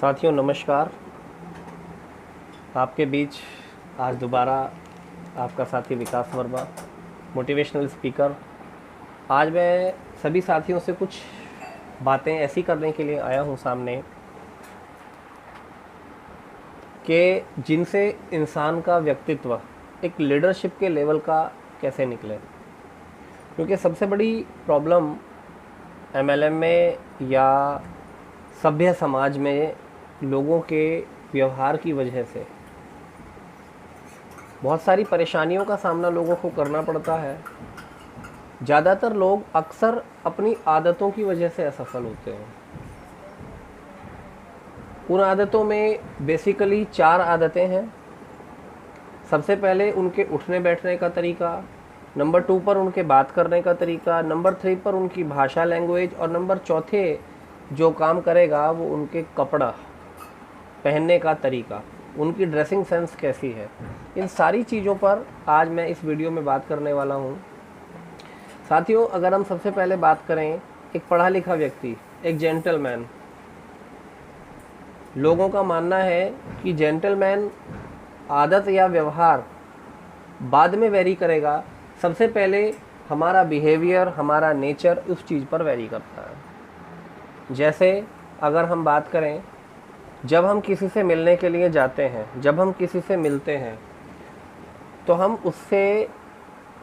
साथियों नमस्कार। आपके बीच आज दोबारा आपका साथी विकास वर्मा, मोटिवेशनल स्पीकर। आज मैं सभी साथियों से कुछ बातें ऐसी करने के लिए आया हूँ सामने कि जिनसे इंसान का व्यक्तित्व एक लीडरशिप के लेवल का कैसे निकले। क्योंकि सबसे बड़ी प्रॉब्लम एमएलएम में या सभ्य समाज में लोगों के व्यवहार की वजह से बहुत सारी परेशानियों का सामना लोगों को करना पड़ता है। ज़्यादातर लोग अक्सर अपनी आदतों की वजह से असफल होते हैं। उन आदतों में बेसिकली 4 आदतें हैं। सबसे पहले उनके उठने बैठने का तरीका, नंबर 2 पर उनके बात करने का तरीका, नंबर 3 पर उनकी भाषा लैंग्वेज, और नंबर 4 जो काम करेगा वो उनके कपड़ा पहनने का तरीका, उनकी ड्रेसिंग सेंस कैसी है। इन सारी चीज़ों पर आज मैं इस वीडियो में बात करने वाला हूँ। साथियों, अगर हम सबसे पहले बात करें एक पढ़ा लिखा व्यक्ति, एक जेंटलमैन, लोगों का मानना है कि जेंटलमैन आदत या व्यवहार बाद में वेरी करेगा। सबसे पहले हमारा बिहेवियर, हमारा नेचर उस चीज़ पर वेरी करता है। जैसे अगर हम बात करें, जब हम किसी से मिलने के लिए जाते हैं, जब हम किसी से मिलते हैं तो हम उससे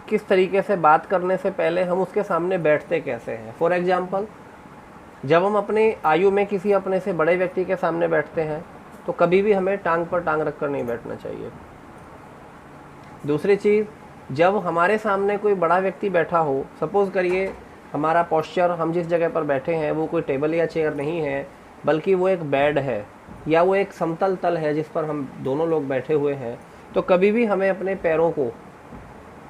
किस तरीके से बात करने से पहले हम उसके सामने बैठते कैसे हैं। फॉर एग्जांपल, जब हम अपने आयु में किसी अपने से बड़े व्यक्ति के सामने बैठते हैं तो कभी भी हमें टांग पर टांग रखकर नहीं बैठना चाहिए। दूसरी चीज़, जब हमारे सामने कोई बड़ा व्यक्ति बैठा हो, सपोज़ करिए हमारा पोस्चर, हम जिस जगह पर बैठे हैं वो कोई टेबल या चेयर नहीं है, बल्कि वो एक बेड है या वो एक समतल तल है जिस पर हम दोनों लोग बैठे हुए हैं, तो कभी भी हमें अपने पैरों को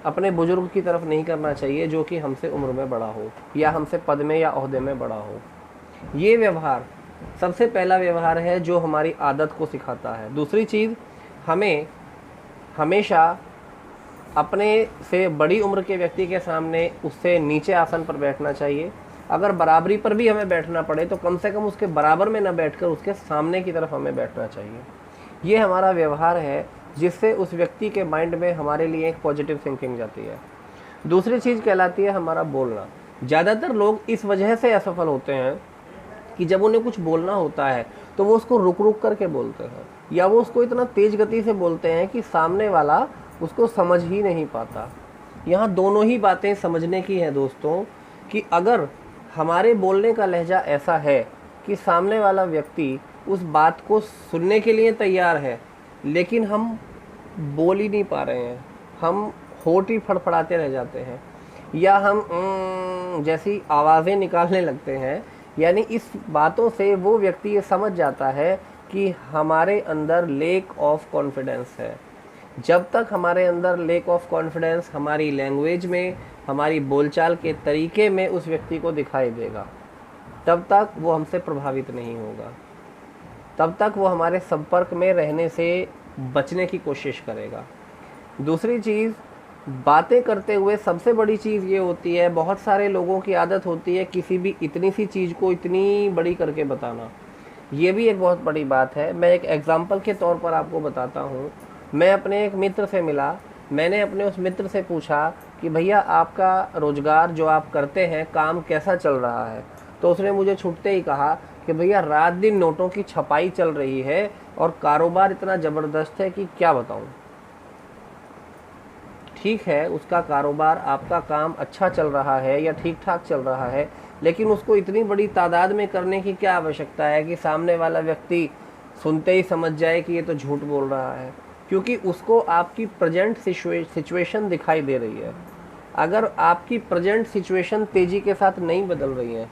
अपने बुजुर्ग की तरफ नहीं करना चाहिए जो कि हमसे उम्र में बड़ा हो या हमसे पद में या ओहदे में बड़ा हो। ये व्यवहार सबसे पहला व्यवहार है जो हमारी आदत को सिखाता है। दूसरी चीज़, हमें हमेशा अपने से बड़ी उम्र के व्यक्ति के सामने उससे नीचे आसन पर बैठना चाहिए। अगर बराबरी पर भी हमें बैठना पड़े तो कम से कम उसके बराबर में न बैठकर उसके सामने की तरफ हमें बैठना चाहिए। ये हमारा व्यवहार है जिससे उस व्यक्ति के माइंड में हमारे लिए एक पॉजिटिव थिंकिंग जाती है। दूसरी चीज़ कहलाती है हमारा बोलना। ज़्यादातर लोग इस वजह से असफल होते हैं कि जब उन्हें कुछ बोलना होता है तो वो उसको रुक रुक करके बोलते हैं, या वो उसको इतना तेज़ गति से बोलते हैं कि सामने वाला उसको समझ ही नहीं पाता। यहाँ दोनों ही बातें समझने की है दोस्तों, कि अगर हमारे बोलने का लहजा ऐसा है कि सामने वाला व्यक्ति उस बात को सुनने के लिए तैयार है लेकिन हम बोल ही नहीं पा रहे हैं, हम होठ ही फड़फड़ाते रह जाते हैं या हम जैसी आवाज़ें निकालने लगते हैं, यानी इस बातों से वो व्यक्ति ये समझ जाता है कि हमारे अंदर लेक ऑफ कॉन्फिडेंस है। जब तक हमारे अंदर लेक ऑफ कॉन्फिडेंस हमारी लैंग्वेज में, हमारी बोलचाल के तरीके में उस व्यक्ति को दिखाई देगा, तब तक वो हमसे प्रभावित नहीं होगा, तब तक वो हमारे संपर्क में रहने से बचने की कोशिश करेगा। दूसरी चीज़, बातें करते हुए सबसे बड़ी चीज़ ये होती है, बहुत सारे लोगों की आदत होती है किसी भी इतनी सी चीज़ को इतनी बड़ी करके बताना। ये भी एक बहुत बड़ी बात है। मैं एक एग्जाम्पल के तौर पर आपको बताता हूँ। मैं अपने एक मित्र से मिला, मैंने अपने उस मित्र से पूछा कि भैया आपका रोज़गार जो आप करते हैं, काम कैसा चल रहा है। तो उसने मुझे छूटते ही कहा कि भैया रात दिन नोटों की छपाई चल रही है और कारोबार इतना ज़बरदस्त है कि क्या बताऊं। ठीक है, उसका कारोबार, आपका काम अच्छा चल रहा है या ठीक ठाक चल रहा है, लेकिन उसको इतनी बड़ी तादाद में करने की क्या आवश्यकता है कि सामने वाला व्यक्ति सुनते ही समझ जाए कि ये तो झूठ बोल रहा है, क्योंकि उसको आपकी प्रेजेंट सिचुएशन दिखाई दे रही है। अगर आपकी प्रेजेंट सिचुएशन तेज़ी के साथ नहीं बदल रही है,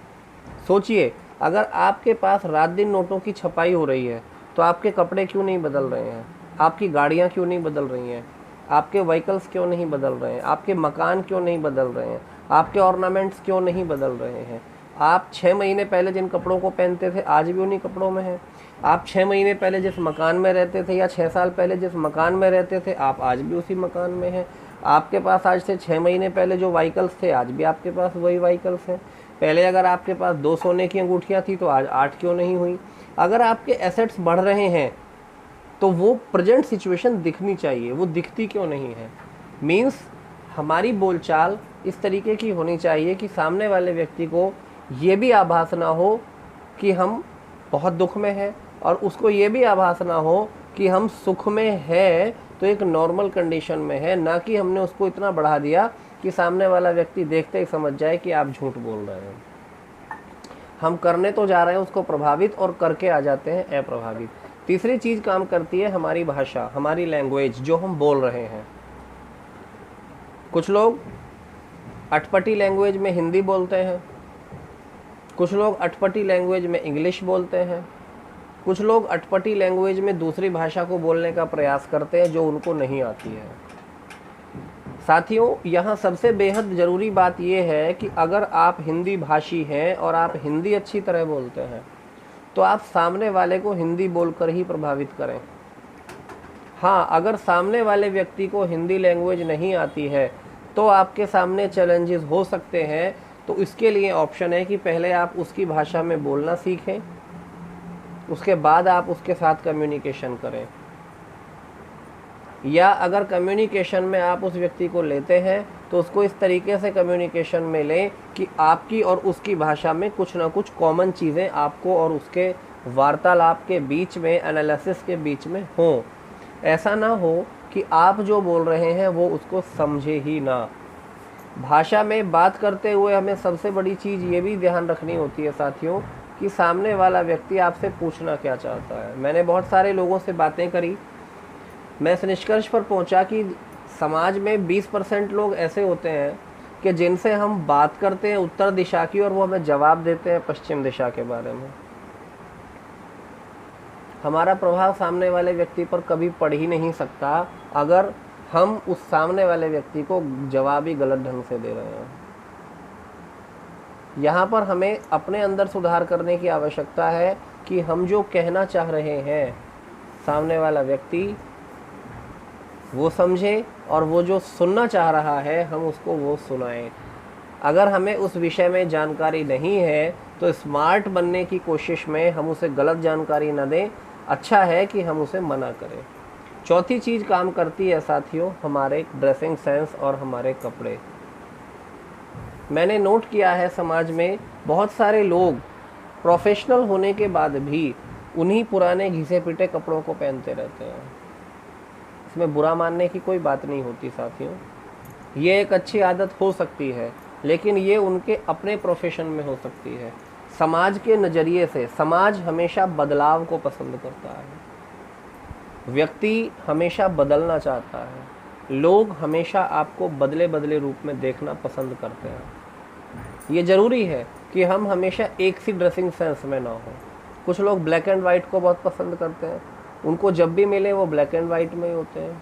सोचिए, अगर आपके पास रात दिन नोटों की छपाई हो रही है तो आपके कपड़े क्यों नहीं बदल रहे हैं, आपकी गाड़ियाँ क्यों नहीं बदल रही हैं, आपके व्हीकल्स क्यों नहीं बदल रहे हैं, आपके मकान क्यों नहीं बदल रहे हैं, आपके ऑर्नामेंट्स क्यों नहीं बदल रहे हैं। आप 6 महीने पहले जिन कपड़ों को पहनते थे आज भी उन्हीं कपड़ों में हैं। आप 6 महीने पहले जिस मकान में रहते थे या 6 साल पहले जिस मकान में रहते थे आप आज भी उसी मकान में हैं। आपके पास आज से 6 महीने पहले जो व्हीकल्स थे आज भी आपके पास वही व्हीकल्स हैं। पहले अगर आपके पास 2 सोने की अंगूठियाँ थी तो आज 8 क्यों नहीं हुई? अगर आपके एसेट्स बढ़ रहे हैं तो वो प्रेजेंट सिचुएशन दिखनी चाहिए, वो दिखती क्यों नहीं है? मीन्स हमारी बोलचाल इस तरीके की होनी चाहिए कि सामने वाले व्यक्ति को ये भी आभास ना हो कि हम बहुत दुख में हैं, और उसको ये भी आभास ना हो कि हम सुख में है तो एक नॉर्मल कंडीशन में है, ना कि हमने उसको इतना बढ़ा दिया कि सामने वाला व्यक्ति देखते ही समझ जाए कि आप झूठ बोल रहे हैं। हम करने तो जा रहे हैं उसको प्रभावित, और करके आ जाते हैं अप्रभावित। तीसरी चीज़ काम करती है हमारी भाषा, हमारी लैंग्वेज, जो हम बोल रहे हैं। कुछ लोग अटपटी लैंग्वेज में हिंदी बोलते हैं, कुछ लोग अटपटी लैंग्वेज में इंग्लिश बोलते हैं, कुछ लोग अटपटी लैंग्वेज में दूसरी भाषा को बोलने का प्रयास करते हैं जो उनको नहीं आती है। साथियों, यहाँ सबसे बेहद ज़रूरी बात यह है कि अगर आप हिंदी भाषी हैं और आप हिंदी अच्छी तरह बोलते हैं तो आप सामने वाले को हिंदी बोलकर ही प्रभावित करें। हाँ, अगर सामने वाले व्यक्ति को हिंदी लैंग्वेज नहीं आती है तो आपके सामने चैलेंजेस हो सकते हैं। तो इसके लिए ऑप्शन है कि पहले आप उसकी भाषा में बोलना सीखें, उसके बाद आप उसके साथ कम्युनिकेशन करें। या अगर कम्युनिकेशन में आप उस व्यक्ति को लेते हैं तो उसको इस तरीके से कम्युनिकेशन में लें कि आपकी और उसकी भाषा में कुछ ना कुछ कॉमन चीज़ें आपको और उसके वार्तालाप के बीच में, एनालिसिस के बीच में हों। ऐसा ना हो कि आप जो बोल रहे हैं वो उसको समझे ही ना। भाषा में बात करते हुए हमें सबसे बड़ी चीज़ ये भी ध्यान रखनी होती है साथियों कि सामने वाला व्यक्ति आपसे पूछना क्या चाहता है। मैंने बहुत सारे लोगों से बातें करी, मैं इस निष्कर्ष पर पहुंचा कि समाज में 20% लोग ऐसे होते हैं कि जिनसे हम बात करते हैं उत्तर दिशा की और वो हमें जवाब देते हैं पश्चिम दिशा के बारे में। हमारा प्रभाव सामने वाले व्यक्ति पर कभी पड़ ही नहीं सकता अगर हम उस सामने वाले व्यक्ति को जवाब ही गलत ढंग से दे रहे हैं। यहाँ पर हमें अपने अंदर सुधार करने की आवश्यकता है कि हम जो कहना चाह रहे हैं सामने वाला व्यक्ति वो समझे, और वो जो सुनना चाह रहा है हम उसको वो सुनाएं। अगर हमें उस विषय में जानकारी नहीं है तो स्मार्ट बनने की कोशिश में हम उसे गलत जानकारी न दें, अच्छा है कि हम उसे मना करें। चौथी चीज़ काम करती है साथियों, हमारे ड्रेसिंग सेंस और हमारे कपड़े। मैंने नोट किया है समाज में बहुत सारे लोग प्रोफेशनल होने के बाद भी उन्हीं पुराने घिसे पिटे कपड़ों को पहनते रहते हैं। इसमें बुरा मानने की कोई बात नहीं होती साथियों, ये एक अच्छी आदत हो सकती है, लेकिन ये उनके अपने प्रोफेशन में हो सकती है। समाज के नज़रिए से समाज हमेशा बदलाव को पसंद करता है, व्यक्ति हमेशा बदलना चाहता है, लोग हमेशा आपको बदले बदले रूप में देखना पसंद करते हैं। ये ज़रूरी है कि हम हमेशा एक सी ड्रेसिंग सेंस में ना हो। कुछ लोग ब्लैक एंड वाइट को बहुत पसंद करते हैं, उनको जब भी मिले वो ब्लैक एंड वाइट में ही होते हैं।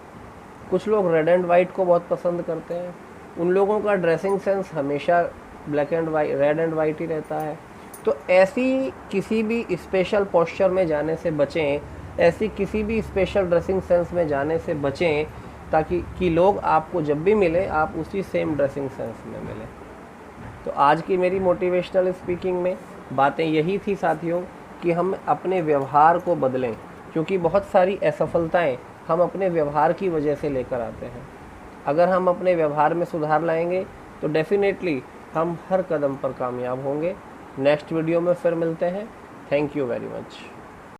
कुछ लोग रेड एंड वाइट को बहुत पसंद करते हैं, उन लोगों का ड्रेसिंग सेंस हमेशा black and white, red and white ही रहता है। तो ऐसी किसी भी स्पेशल पोस्चर में जाने से बचें, ऐसी किसी भी स्पेशल ड्रेसिंग सेंस में जाने से बचें, ताकि कि लोग आपको जब भी मिले आप उसी सेम ड्रेसिंग सेंस में मिलें। तो आज की मेरी मोटिवेशनल स्पीकिंग में बातें यही थी साथियों कि हम अपने व्यवहार को बदलें, क्योंकि बहुत सारी असफलताएं हम अपने व्यवहार की वजह से लेकर आते हैं। अगर हम अपने व्यवहार में सुधार लाएंगे तो डेफिनेटली हम हर कदम पर कामयाब होंगे। नेक्स्ट वीडियो में फिर मिलते हैं। Thank you very much.